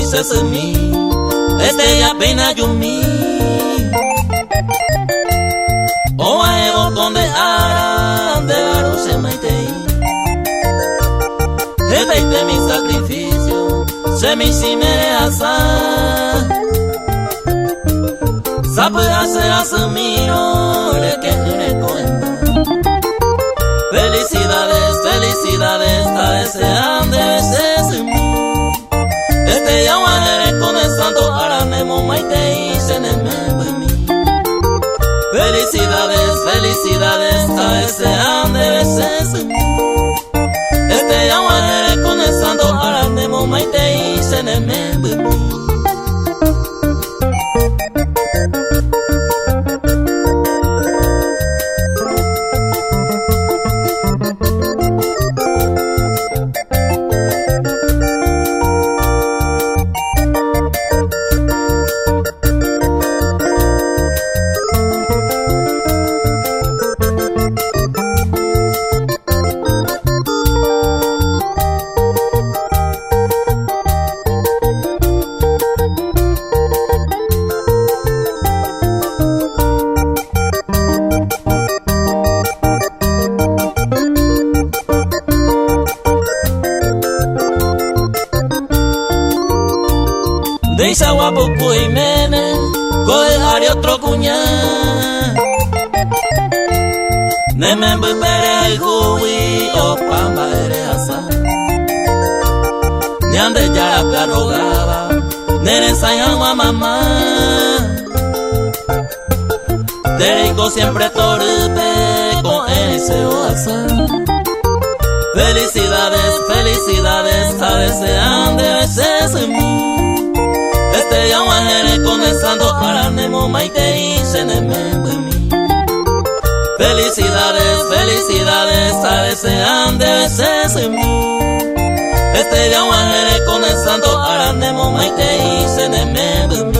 Sesemi, ya pena yumi. O aego donde ara de varo se maitei. De mi sacrificio, se me hicimere asa. Sabe hacer asamiro, le que le cuenta. Felicidades, felicidades, a desean de sesemi. Ya guardaré con el santo aranemo maite y se me mí. Felicidades, felicidades, a desean de veces. Ya guardaré con el santo aranemo maite y se me mí. Deisa guapo cuimene, coe ari otro cuñá. Nemen bebere ay hui, o pamba ere asa. Nyande ya carogaba, nere sayan a mamá. Derico siempre torpe, con ese o asa. Felicidades, felicidades, a desean de veces en mí. Ya guardaré con el santo aranemo maite y se me mí. Felicidades, felicidades, a desean de veces en mí. Ya guardaré con el santo aranemo maite y se me mí.